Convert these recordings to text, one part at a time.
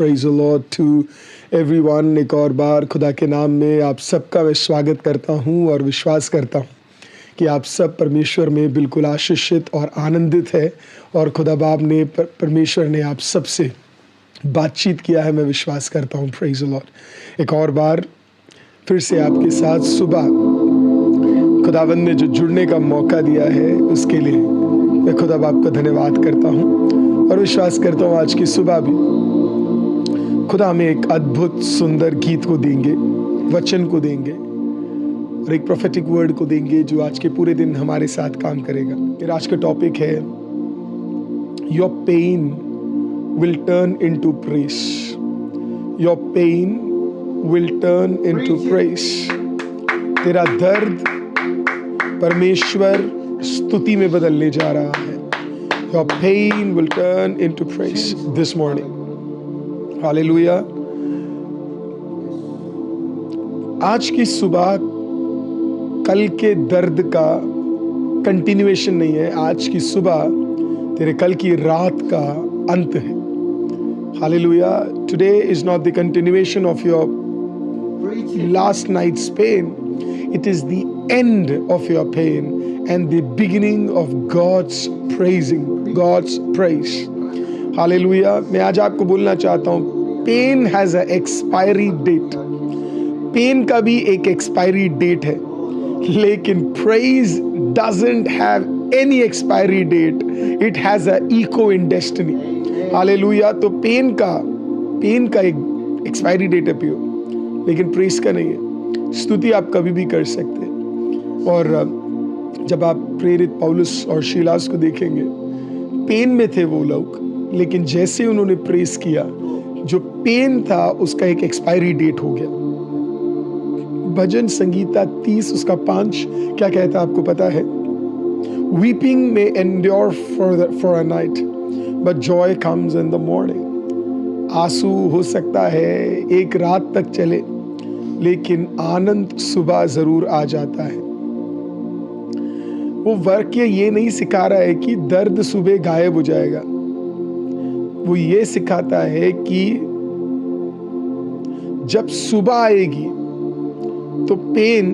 Praise the lord to everyone. एक और बार खुदा के नाम में आप सबका मैं स्वागत करता हूं और विश्वास करता हूं कि आप सब परमेश्वर में बिल्कुल आशीषित और आनंदित है और खुदा बाप ने परमेश्वर ने आप सबसे बातचीत किया है। मैं विश्वास करता हूं। Praise the Lord. एक और बार फिर से आपके साथ सुबह खुदावंद ने जो जुड़ने का मौका दिया है उसके लिए मैं खुदा बाप का धन्यवाद करता हूं और विश्वास करता हूं आज की सुबह भी खुदा हमें एक अद्भुत सुंदर गीत को देंगे, वचन को देंगे और एक प्रोफेटिक वर्ड को देंगे जो आज के पूरे दिन हमारे साथ काम करेगा। मेरा आज का टॉपिक है your pain will turn into praise. Your pain will turn into praise. तेरा दर्द परमेश्वर स्तुति में बदलने जा रहा है। Your pain will turn into praise this morning. Hallelujah. आज की सुबह कल के दर्द का कंटिन्यूएशन नहीं है। आज की सुबह तेरे कल की रात का अंत है। Hallelujah. Today is not the continuation of your last night's pain. It is the end of your pain and the beginning of God's praising, God's praise. Hallelujah. मैं आज आपको बोलना चाहता हूँ pain has a expiry date. Pain का भी एक expiry date है, लेकिन praise doesn't have any expiry date. It has a echo in destiny. Hallelujah. तो पेन का एक एक्सपायरी डेट है पियो, लेकिन प्रेस का नहीं है। स्तुति आप कभी भी कर सकते हैं। और जब आप प्रेरित पौलुस और शीलास को देखेंगे, पेन में थे वो लोग, लेकिन जैसे उन्होंने प्रेस किया, जो पेन था उसका एक एक्सपायरी डेट हो गया। भजन संगीता 30 उसका 5 क्या कहता है आपको पता है? वीपिंग में endure for a night but Joy comes in the morning. आंसू हो सकता है एक रात तक चले, लेकिन आनंद सुबह जरूर आ जाता है। वो वाक्य ये नहीं सिखा रहा है कि दर्द सुबह गायब हो जाएगा। वो ये सिखाता है कि जब सुबह आएगी तो पेन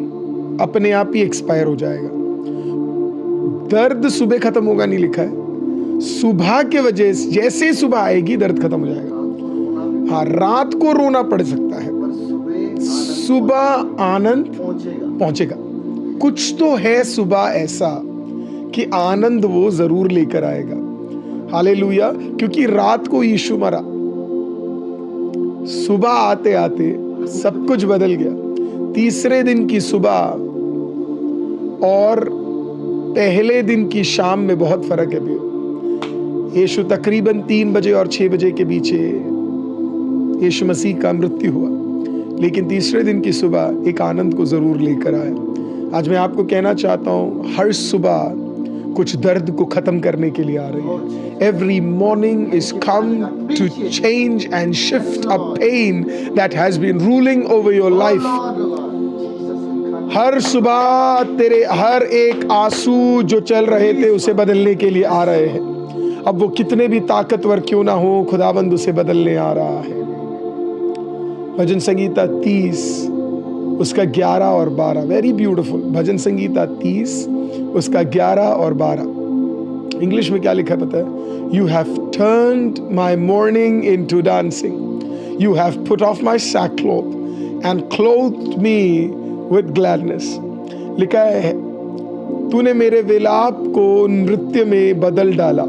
अपने आप ही एक्सपायर हो जाएगा। दर्द सुबह खत्म होगा नहीं लिखा है, सुबह के वजह से जैसे सुबह आएगी दर्द खत्म हो जाएगा। हाँ, रात को रोना पड़ सकता है, सुबह आनंद पहुंचेगा। कुछ तो है सुबह ऐसा कि आनंद वो जरूर लेकर आएगा। हालेलुया। क्योंकि रात को यीशु मरा, सुबह आते आते सब कुछ बदल गया। तीसरे दिन की सुबह और पहले दिन की शाम में बहुत फर्क है भैया। यीशु तकरीबन 3 बजे और 6 बजे के बीच यीशु मसीह का मृत्यु हुआ, लेकिन तीसरे दिन की सुबह एक आनंद को जरूर लेकर आया। आज मैं आपको कहना चाहता हूँ, हर सुबह कुछ दर्द को खत्म करने के लिए आ रही है। Every morning is come to change and shift a pain that has been ruling over your life. हर सुबह तेरे हर एक आंसू जो चल रहे थे उसे बदलने के लिए आ रहे हैं। अब वो कितने भी ताकतवर क्यों ना हो, खुदाबंद उसे बदलने आ रहा है। भजन संगीता 30 उसका 11 और 12 वेरी ब्यूटीफुल। भजन संगीता 30 उसका 11 और 12 इंग्लिश में क्या लिखा है पता है? You have turned my morning into dancing, you have put off my sackcloth and clothed me with gladness. लिखा है, तूने मेरे विलाप को नृत्य में बदल डाला,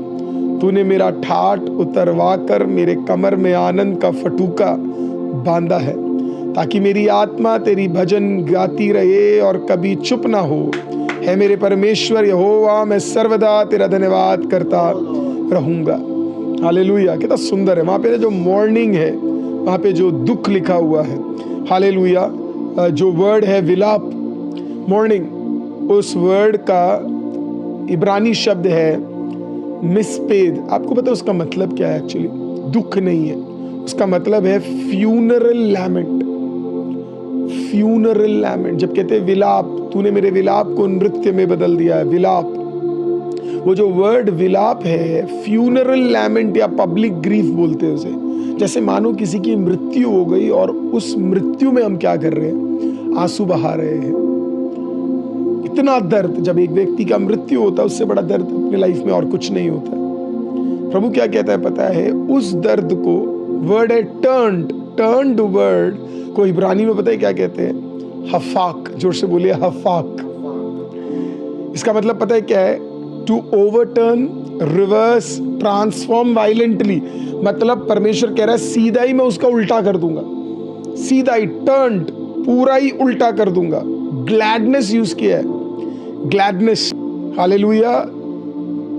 तूने मेरा ठाठ उतरवा कर मेरे कमर में आनंद का फटूका बांधा है, ताकि मेरी आत्मा तेरी भजन गाती रहे और कभी चुप ना हो। है मेरे परमेश्वर यहोवा, मैं सर्वदा तेरा धन्यवाद करता रहूंगा। हालेलुया। कितना सुंदर है। वहां पे जो मॉर्निंग है, वहां पे जो दुख लिखा हुआ है, हालेलुया, जो वर्ड है विलाप, मॉर्निंग, उस वर्ड का इब्रानी शब्द है मिस्पेद। आपको पता है उसका मतलब क्या है? एक्चुअली दुख नहीं है, उसका मतलब है फ्यूनरल लैमेंट। Funeral lament. जब कहते हैं विलाप, तूने मेरे विलाप को नृत्य में बदल दिया है, विलाप, वो जो वर्ड विलाप है, फ्यूनरल लैमेंट या पब्लिक ग्रीफ बोलते हैं उसे, जैसे मानो किसी की मृत्यु हो गई और उस मृत्यु में हम क्या कर रहे हैं, आंसू बहा रहे हैं। इतना दर्द, जब एक व्यक्ति का मृत्यु होता है उससे बड़ा दर्द अपनी लाइफ में और कुछ नहीं होता। प्रभु क्या कहता है पता है, उस दर्द को, वर्ड है टर्न्ड वर्ड को इब्रानी में पता है क्या कहते हैं, हफाक। जोर से बोलिए हफाक। इसका मतलब पता है क्या है, to overturn, reverse, transform violently. मतलब परमेश्वर कह रहा है सीधा ही मैं उसका उल्टा कर दूंगा, सीधा ही, टर्न्ड, पूरा ही उल्टा कर दूंगा। ग्लैडनेस यूज किया है, ग्लैडनेस। हालेलुया।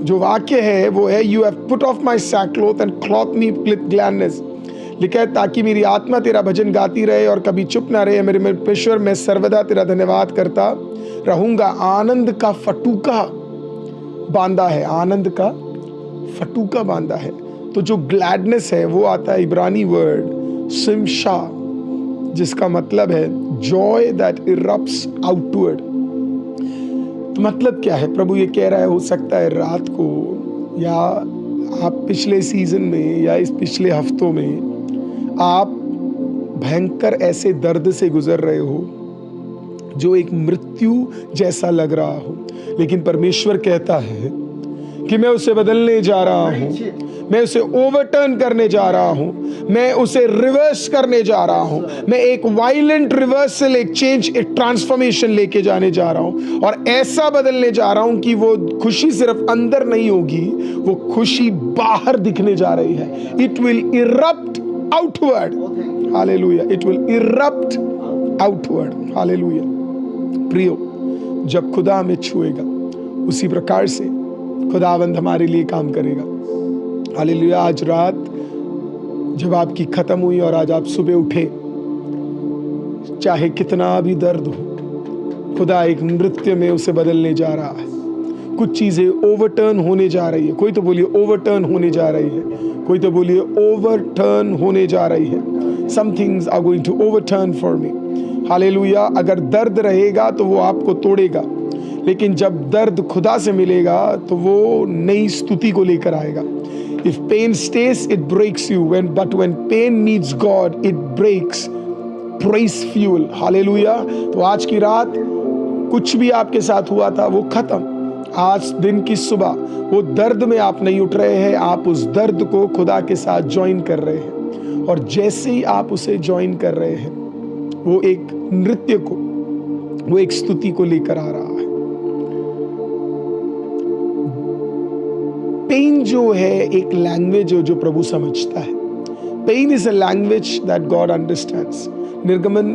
जो वाक्य है वो है, you have put off my sackcloth and cloth me with gladness. लिखा है ताकि मेरी आत्मा तेरा भजन गाती रहे और कभी चुप ना रहे। मेरे परमेश्वर, मैं सर्वदा तेरा धन्यवाद करता रहूंगा। आनंद का फटूका बांधा है, आनंद का फटूका बांधा है। तो जो ग्लैडनेस है वो आता है इब्रानी वर्ड सिमशा, जिसका मतलब है जॉय दैट इरप्ट्स आउटवर्ड। तो मतलब क्या है, प्रभु ये कह रहा है, हो सकता है रात को या आप पिछले सीजन में या इस पिछले हफ्तों में आप भयंकर ऐसे दर्द से गुजर रहे हो जो एक मृत्यु जैसा लग रहा हो, लेकिन परमेश्वर कहता है कि मैं उसे बदलने जा रहा हूं, मैं उसे ओवरटर्न करने जा रहा हूं, मैं उसे रिवर्स करने जा रहा हूं। मैं एक वायलेंट रिवर्सल, एक चेंज, एक ट्रांसफॉर्मेशन लेके जाने जा रहा हूं और ऐसा बदलने जा रहा हूं कि वो खुशी सिर्फ अंदर नहीं होगी, वो खुशी बाहर दिखने जा रही है। It will erupt outward. Hallelujah. It will erupt outward. Hallelujah. प्रियो, जब खुदा हमें छुएगा उसी प्रकार से खुदावंद हमारे लिए काम करेगा। हालेलुया। आज रात जब आपकी खत्म हुई और आज आप सुबह उठे, चाहे कितना भी दर्द हो, खुदा एक नृत्य में उसे बदलने जा रहा है। कुछ चीजें ओवरटर्न होने जा रही है। कोई तो बोलिए ओवरटर्न होने जा रही है, कोई तो बोलिए ओवरटर्न होने जा रही है। Some things are going to overturn for me. Hallelujah. अगर दर्द रहेगा तो वो आपको तोड़ेगा, लेकिन जब दर्द खुदा से मिलेगा तो वो नई स्तुति को लेकर आएगा। If pain stays, it breaks you. But when pain meets God, it breaks praise fuel. Hallelujah. तो आज की रात कुछ भी आपके साथ हुआ था वो खत्म। आज दिन की सुबह वो दर्द में आप नहीं उठ रहे हैं, आप उस दर्द को खुदा के साथ ज्वाइन कर रहे हैं। और जैसे ही आप उसे ज्वाइन कर रहे हैं, वो एक नृत्य को, वो एक स्तुति को लेकर आ रहा है। पेन जो है एक लैंग्वेज जो प्रभु समझता है। Pain is a language that God understands. निर्गमन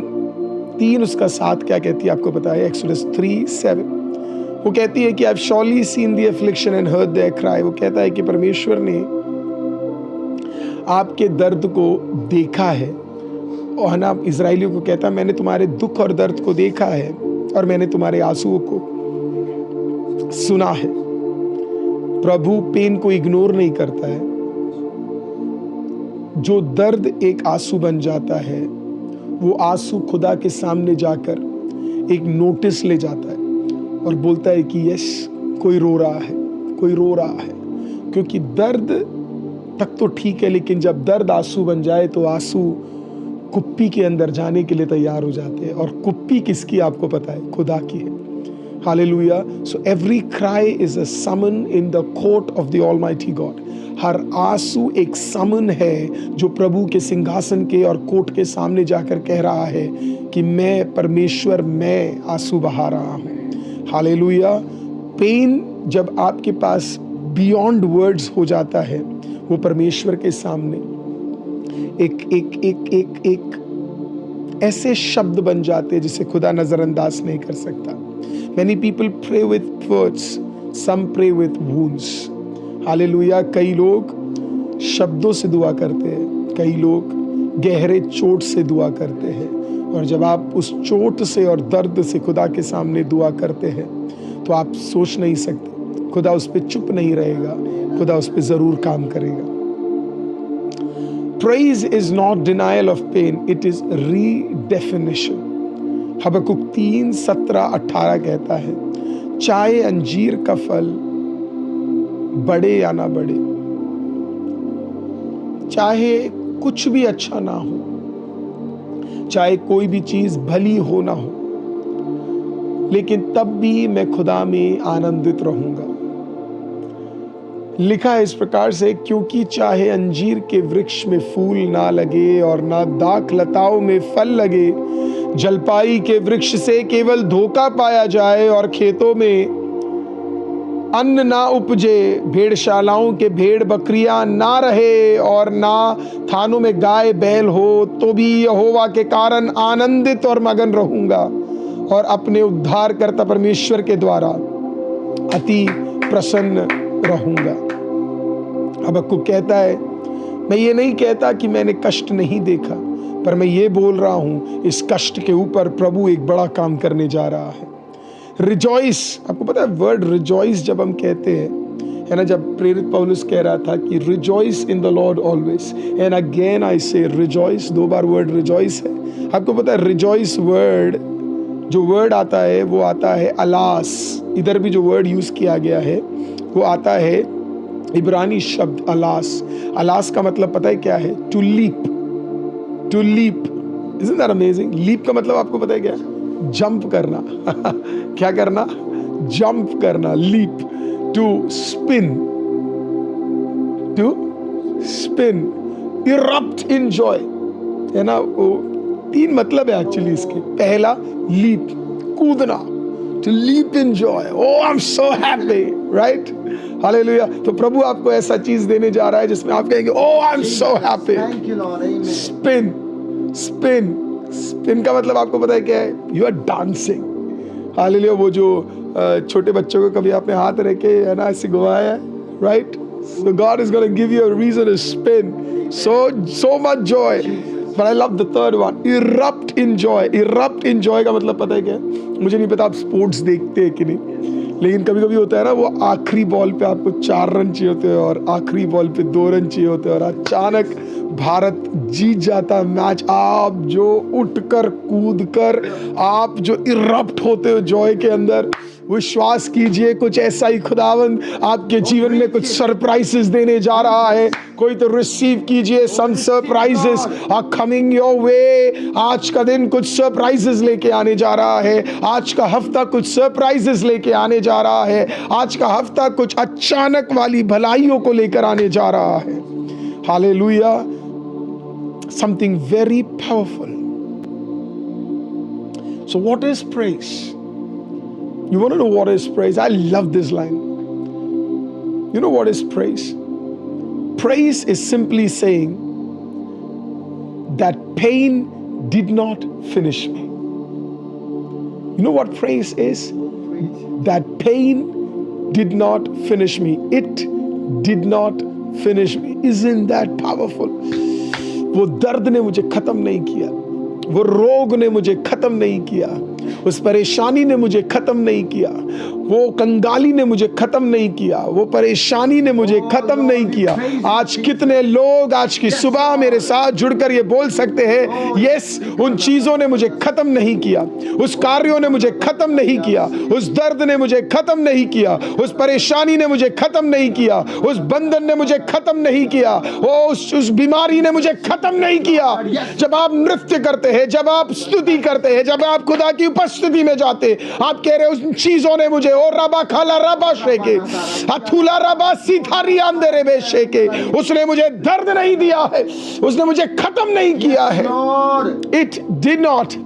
3 उसका 7 क्या कहती है आपको पता है? एक्सोडस 3:7 वो कहती है कि I have surely seen the affliction and heard their cry. वो कहता है कि परमेश्वर ने आपके दर्द को देखा है, और ना इजराइलियों को कहता है मैंने तुम्हारे दुख और दर्द को देखा है और मैंने तुम्हारे आंसुओं को सुना है। प्रभु पेन को इग्नोर नहीं करता है। जो दर्द एक आंसू बन जाता है, वो आंसू खुदा के सामने जाकर एक नोटिस ले जाता है और बोलता है कि यस, कोई रो रहा है, कोई रो रहा है। क्योंकि दर्द तक तो ठीक है, लेकिन जब दर्द आंसू बन जाए तो आंसू कुप्पी के अंदर जाने के लिए तैयार हो जाते हैं। और कुप्पी किसकी आपको पता है? खुदा की है। Hallelujah. So every cry is a summon in the court of the almighty God. हर आंसू एक समन है जो प्रभु के सिंहासन के और कोर्ट के सामने जाकर कह रहा है कि मैं परमेश्वर, मैं आंसू बहा रहा हूं। हालेलुया। पेन जब आपके पास बियॉन्ड वर्ड्स हो जाता है, वो परमेश्वर के सामने एक एक एक एक एक ऐसे शब्द बन जाते हैं जिसे खुदा नजरअंदाज नहीं कर सकता। Many people pray with words, some pray with wounds. Hallelujah. कई लोग शब्दों से दुआ करते हैं, कई लोग गहरे चोट से दुआ करते हैं। और जब आप उस चोट से और दर्द से खुदा के सामने दुआ करते हैं तो आप सोच नहीं सकते, खुदा उस पर चुप नहीं रहेगा, खुदा उस पर जरूर काम करेगा। Praise is not denial of pain, it is redefinition. हबक्कुक 3:17-18 कहता है, चाहे अंजीर का फल बढ़े या ना बढ़े, चाहे कुछ भी अच्छा ना हो, चाहे कोई भी चीज भली हो ना हो, लेकिन तब भी मैं खुदा में आनंदित रहूंगा। लिखा है इस प्रकार से, क्योंकि चाहे अंजीर के वृक्ष में फूल ना लगे और ना दाख लताओं में फल लगे, जलपाई के वृक्ष से केवल धोखा पाया जाए और खेतों में अन्न ना उपजे, भेड़शालाओं के भेड़ बकरियां ना रहे और ना थानों में गाय बैल हो, तो भी यहोवा के कारण आनंदित और मगन रहूंगा और अपने उद्धारकर्ता परमेश्वर के द्वारा अति प्रसन्न रहूंगा। हबक्कुक कहता है, मैं ये नहीं कहता कि मैंने कष्ट नहीं देखा, पर मैं ये बोल रहा हूं इस कष्ट के ऊपर प्रभु एक बड़ा काम करने जा रहा है। रिजॉइस, आपको पता है वर्ड रिजॉइस जब हम कहते हैं, है ना, जब प्रेरित पौलुस कह रहा था कि rejoice in the Lord always, and again I से रिजॉइस, 2 बार वर्ड रिजॉइस है। आपको पता है रिजॉइस वर्ड, जो वर्ड आता है वो आता है अलास। इधर भी जो वर्ड यूज किया गया है वो आता है इब्रानी शब्द अलास। अलास का मतलब पता है क्या है? To leap, to leap. Isn't that amazing? Leap का मतलब आपको पता है क्या है? जंप करना। क्या करना? जंप करना, leap. To spin, to spin, erupt in joy, है ना। वो 3 मतलब है एक्चुअली इसके। पहला लीप, कूदना, to leap in joy, oh I am so happy, right? Hallelujah. तो प्रभु आपको ऐसा चीज देने जा रहा है जिसमें आप कहेंगे oh I am so happy. Spin, spin, spin का मतलब आपको पता है क्या है? You are dancing. हालेलुया। वो जो छोटे बच्चों को कभी आपने हाथ रख के, है ना, ऐसे घुमाया है, right? So God is going to give you a reason to spin. So much joy. But I love the third one. Erupt in joy. Erupt in joy का मतलब पता है क्या? मुझे नहीं पता आप स्पोर्ट्स देखते हैं कि नहीं, लेकिन कभी कभी होता है ना, वो आखिरी बॉल पे आपको 4 रन चाहिए होते हैं और आखिरी बॉल पे 2 रन चाहिए होते हैं और अचानक भारत जीत जाता है मैच। आप जो उठकर कूदकर आप जो इरप्ट होते हो जॉय के अंदर, विश्वास कीजिए कुछ ऐसा ही खुदावंद आपके जीवन में कुछ सरप्राइजेस देने जा रहा है। कोई तो रिसीव कीजिए, some surprises are coming your way. आज का दिन कुछ सरप्राइजेस लेके आने जा रहा है। आज का हफ्ता कुछ सरप्राइजेस लेके आने जा रहा है। आज का हफ्ता कुछ अचानक वाली भलाइयों को लेकर आने जा रहा है। Hallelujah. Something very powerful. So what is praise? You want to know what is praise? I love this line. You know what is praise? Praise is simply saying that pain did not finish me. You know what praise is? That pain did not finish me. It did not finish me. Isn't that powerful? वो दर्द ने मुझे खत्म नहीं किया, वो रोग ने मुझे खत्म नहीं किया, उस परेशानी ने मुझे खत्म नहीं किया, वो कंगाली ने मुझे खत्म नहीं किया, वो परेशानी ने मुझे खत्म नहीं किया। आज कितने लोग आज की सुबह मेरे साथ जुड़कर ये बोल सकते हैं, यस, उन चीजों ने मुझे खत्म नहीं किया, उस कार्यों ने मुझे खत्म नहीं किया, उस दर्द ने मुझे खत्म नहीं किया, उस परेशानी ने मुझे खत्म नहीं किया, उस बंधन ने मुझे खत्म नहीं किया, उस बीमारी ने मुझे खत्म नहीं किया। जब आप नृत्य करते हैं, जब आप स्तुति करते हैं, जब आप खुदा की उपस्थिति में जाते, आप कह रहे उस चीजों ने मुझे और रबा खाला रबा शेके अथुला रबा सीधारी अंदर बेशेके, उसने मुझे दर्द नहीं दिया है, उसने मुझे खत्म नहीं किया है। It did not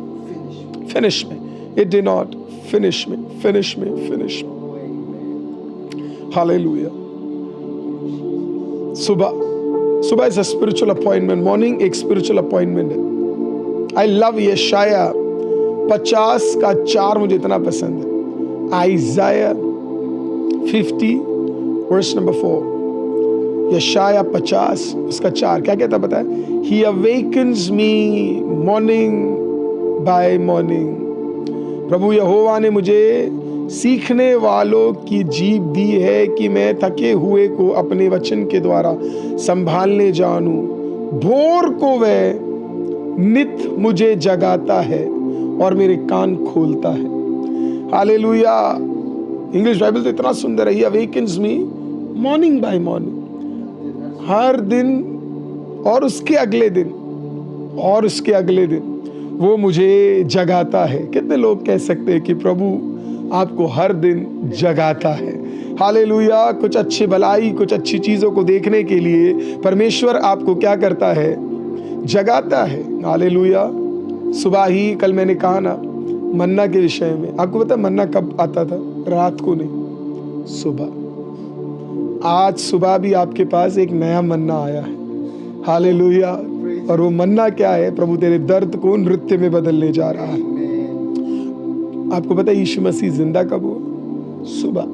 finish me. It did not finish me. Finish me. Finish me. Hallelujah. सुबह is a spiritual appointment. Morning एक spiritual appointment है। I love यशाया 50 का 4 मुझे इतना पसंद है। Isaiah 50 verse number 4। यशाया 50 उसका 4 क्या कहता पता है? He awakens me morning by morning। प्रभु यहोवा ने मुझे सीखने वालों की जीभ दी है कि मैं थके हुए को अपने वचन के द्वारा संभालने जानूं। भोर को वह नित मुझे जगाता है और मेरे कान खोलता है। हालेलुया। इंग्लिश बाइबल तो इतना सुंदर है। He awakens me morning by morning। हर दिन और उसके अगले दिन और उसके अगले दिन वो मुझे जगाता है। कितने लोग कह सकते हैं कि प्रभु आपको हर दिन जगाता है? हालेलुया। कुछ अच्छी भलाई, कुछ अच्छी चीज़ों को देखने के लिए परमेश्वर आपको क्या करता है? जगाता है। हालेलुया। सुबह ही कल मैंने कहा ना मन्ना के विषय में, आपको पता मन्ना कब आता था? रात को नहीं, सुबह। आज सुबह भी आपके पास एक नया मन्ना आया है। हालेलुया। और वो मन्ना क्या है? प्रभु तेरे दर्द को नृत्य में बदलने जा रहा है। आपको पता है यीशु मसीह जिंदा कब हुआ? सुबह।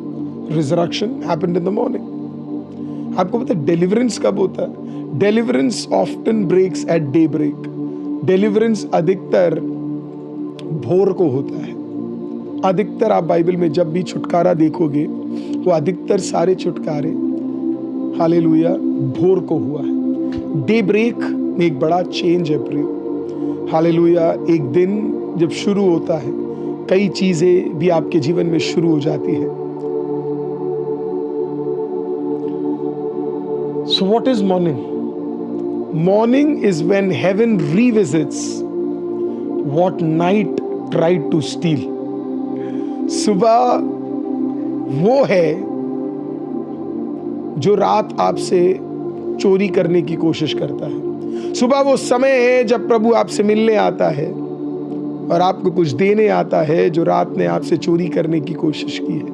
Resurrection happened in the morning. आपको पता है डिलीवरेंस कब होता है? Deliverance often breaks at day break. Deliverance अधिकतर भोर को होता है। अधिकतर आप बाइबल में जब भी छुटकारा देखोगे वो अधिकतर सारे छुटकारे हालेलुया भोर को हुआ है। डे ब्रेक में एक बड़ा चेंज है प्रिय। हालेलुया। एक दिन जब शुरू होता है कई चीजें भी आपके जीवन में शुरू हो जाती है। So what is morning? Morning is when heaven revisits what night tried to steal. सुबह वो है जो रात आपसे चोरी करने की कोशिश करता है। सुबह वो समय है जब प्रभु आपसे मिलने आता है और आपको कुछ देने आता है जो रात ने आपसे चोरी करने की कोशिश की है।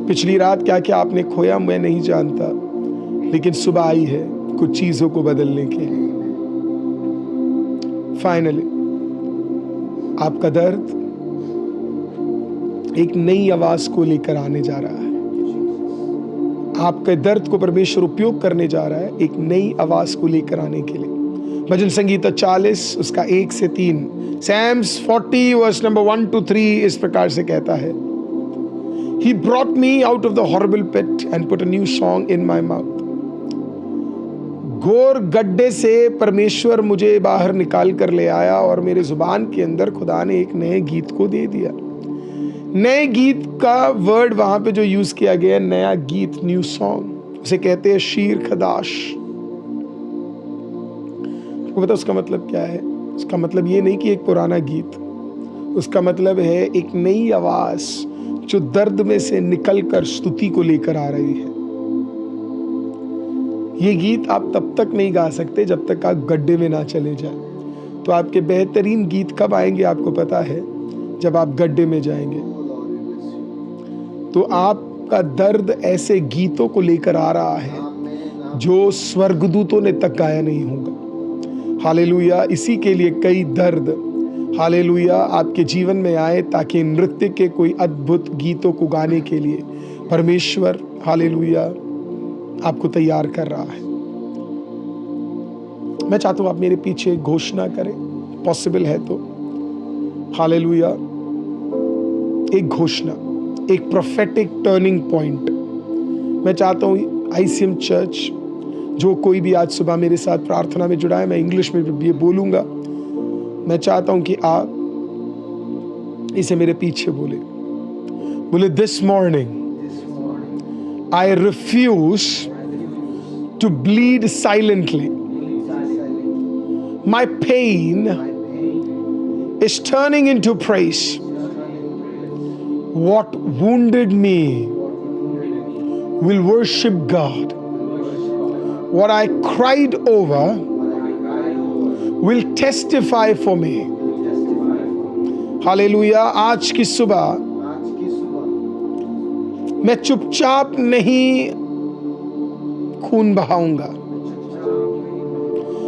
पिछली रात क्या क्या आपने खोया मैं नहीं जानता, लेकिन सुबह आई है कुछ चीजों को बदलने के लिए। फाइनली आपका दर्द एक नई आवाज को लेकर आने जा रहा है। आपके दर्द को परमेश्वर उपयोग करने जा रहा है एक नई आवाज को लेकर आने के लिए। भजन संगीता 40 उसका 1 से 3, Psalms 40 वर्स नंबर 1 to 3 इस प्रकार से कहता है, He brought me out of the horrible pit and put a new song in my mouth. घोर गड्ढे से परमेश्वर मुझे बाहर निकाल कर ले आया और मेरे जुबान के अंदर खुदा ने एक नए गीत को दे दिया। नए गीत का वर्ड वहां पे जो यूज किया गया है, नया गीत, न्यू सॉन्ग, उसे कहते हैं शीर खदाश। आपको पता उसका मतलब क्या है? उसका मतलब ये नहीं कि एक पुराना गीत, उसका मतलब है एक नई आवाज जो दर्द में से निकलकर स्तुति को लेकर आ रही है। ये गीत आप तब तक नहीं गा सकते जब तक आप गड्ढे में ना चले जाएं। तो आपके बेहतरीन गीत कब आएंगे आपको पता है? जब आप गड्ढे में जाएंगे। तो आपका दर्द ऐसे गीतों को लेकर आ रहा है जो स्वर्गदूतों ने तक गाया नहीं होगा। हालेलुया। इसी के लिए कई दर्द हालेलुया आपके जीवन में आए ताकि नृत्य के कोई अद्भुत गीतों को गाने के लिए परमेश्वर हालेलुया आपको तैयार कर रहा है। मैं चाहता हूं आप मेरे पीछे घोषणा करें, पॉसिबल है तो। हालेलुया। एक घोषणा, एक प्रोफेटिक टर्निंग पॉइंट। मैं चाहता हूं आईसीएम चर्च, जो कोई भी आज सुबह मेरे साथ प्रार्थना में जुड़ा है, मैं इंग्लिश में भी बोलूंगा, मैं चाहता हूं कि आप इसे मेरे पीछे बोले, this morning I refuse to bleed silently, my pain is turning into praise. What wounded me will worship God. What I cried over will testify for me. Hallelujah. आज की सुबह मैं चुपचाप नहीं खून बहाऊंगा,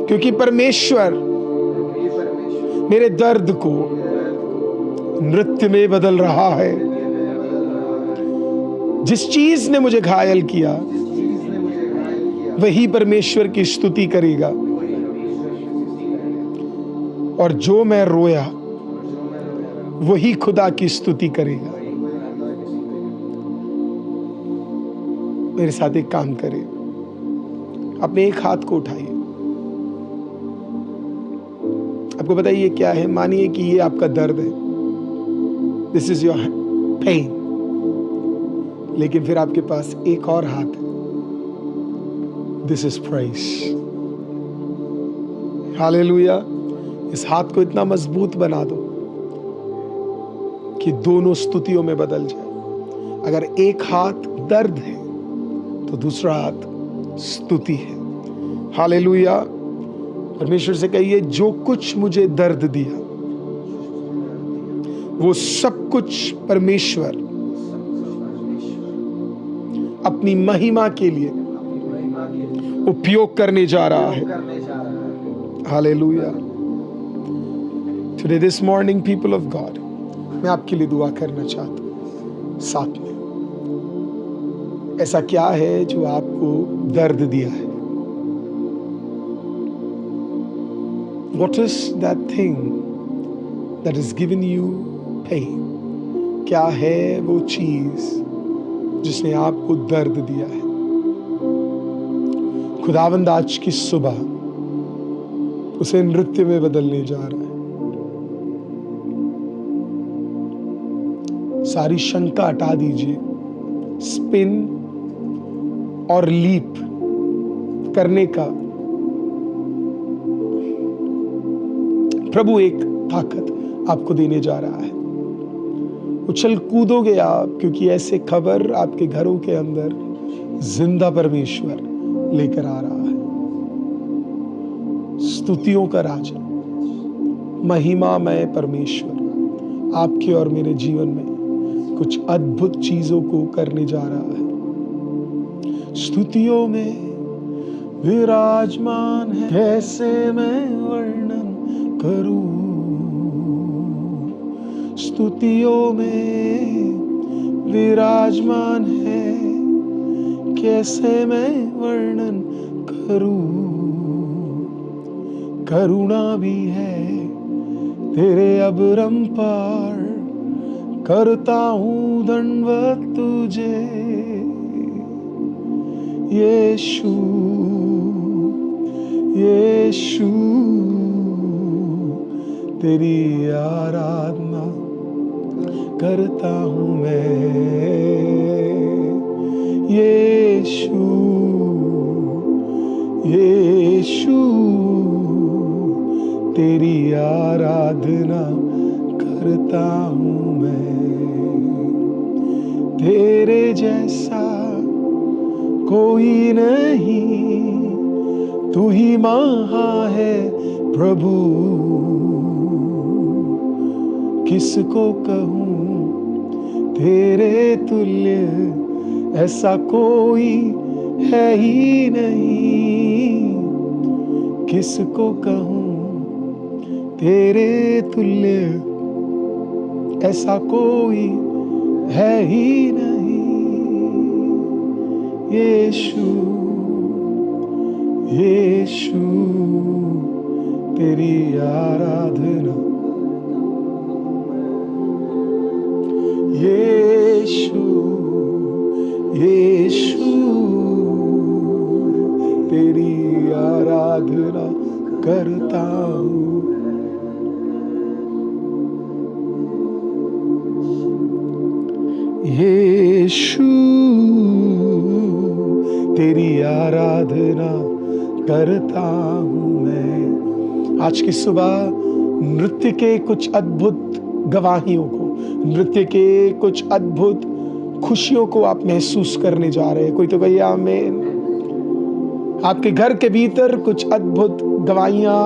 क्योंकि परमेश्वर मेरे दर्द को नृत्य में बदल रहा है। जिस चीज ने मुझे घायल किया वही परमेश्वर की स्तुति करेगा, और जो मैं रोया वही खुदा की स्तुति करेगा। मेरे साथ एक काम करें, अपने एक हाथ को उठाइए। आपको बताइए क्या है? मानिए कि ये आपका दर्द है, दिस इज योर पेन। लेकिन फिर आपके पास एक और हाथ है दिस इज प्राइस। हालेलुया। इस हाथ को इतना मजबूत बना दो कि दोनों स्तुतियों में बदल जाए। अगर एक हाथ दर्द है तो दूसरा हाथ स्तुति है। हालेलुया। परमेश्वर से कहिए, जो कुछ मुझे दर्द दिया वो सब कुछ परमेश्वर अपनी महिमा के लिए उपयोग करने जा रहा है। Hallelujah. Today this morning people of God, मैं आपके लिए दुआ करना चाहता हूं। साथ में ऐसा क्या है जो आपको दर्द दिया है? What is that thing that has given you pain? क्या है वो चीज जिसने आपको दर्द दिया है? खुदावंद आज की सुबह उसे नृत्य में बदलने जा रहा है। सारी शंका हटा दीजिए। स्पिन और लीप करने का प्रभु एक ताकत आपको देने जा रहा है। उछल कूदोगे आप, क्योंकि ऐसे खबर आपके घरों के अंदर जिंदा परमेश्वर लेकर आ रहा है। स्तुतियों का राजा, महिमामय परमेश्वर आपके और मेरे जीवन में कुछ अद्भुत चीजों को करने जा रहा है। स्तुतियों में विराजमान है, कैसे मैं वर्णन करूं। स्तुतियों में विराजमान है, कैसे मैं वर्णन करूं। करुणा भी है तेरे अबरंपार, करता हूं दंडवत तुझे यीशु, यीशु। तेरी आराधना करता हूं मैं यीशु, यीशु। तेरी आराधना करता हूं मैं। तेरे जैसा कोई नहीं, तू ही महा है प्रभु। किसको कहूँ तेरे तुल्य, ऐसा कोई है ही नहीं। किसको कहूँ तेरे तुल्य, ऐसा कोई है ही नहीं। यीशु, यीशु। तेरी आराधना यीशु, यीशु। तेरी आराधना करता हूँ। यीशु, तेरी आराधना करता हूँ मैं। आज की सुबह नृत्य के कुछ अद्भुत गवाहियों को, नृत्य के कुछ अद्भुत खुशियों को आप महसूस करने जा रहे हैं। कोई तो कहिए आमीन। आपके घर के भीतर कुछ अद्भुत गवाहियां,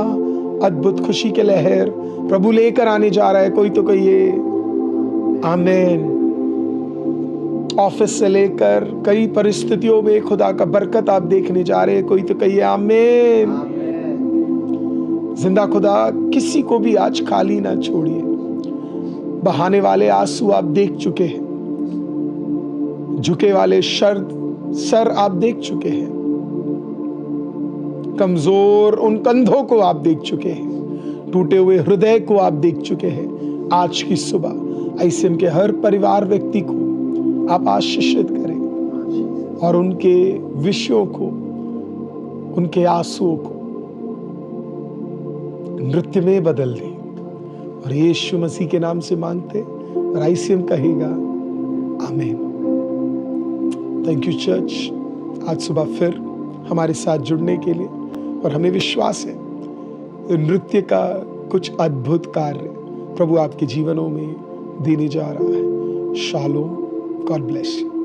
अद्भुत खुशी के लहर प्रभु लेकर आने जा रहा है। कोई तो कहिए आमीन। ऑफिस से लेकर कई परिस्थितियों में खुदा का बरकत आप देखने जा रहे हैं। कोई तो कहिए आमीन। जिंदा खुदा किसी को भी आज खाली ना छोड़िए। बहाने वाले आंसू आप देख चुके हैं, झुके वाले सर आप देख चुके हैं, कमजोर उन कंधों को आप देख चुके हैं, टूटे हुए हृदय को आप देख चुके हैं। आज की सुबह आईसीएम के हर परिवार व्यक्ति को आप आशीषित करें और उनके विषयों को, उनके आंसुओं को नृत्य में बदल दें। और यीशु मसीह के नाम से मांगते और आईसीएम कहेगा आमीन। Thank you church. आज सुबह फिर हमारे साथ जुड़ने के लिए। और हमें विश्वास है नृत्य का कुछ अद्भुत कार्य प्रभु आपके जीवनों में देने जा रहा है। Shalom, God bless you.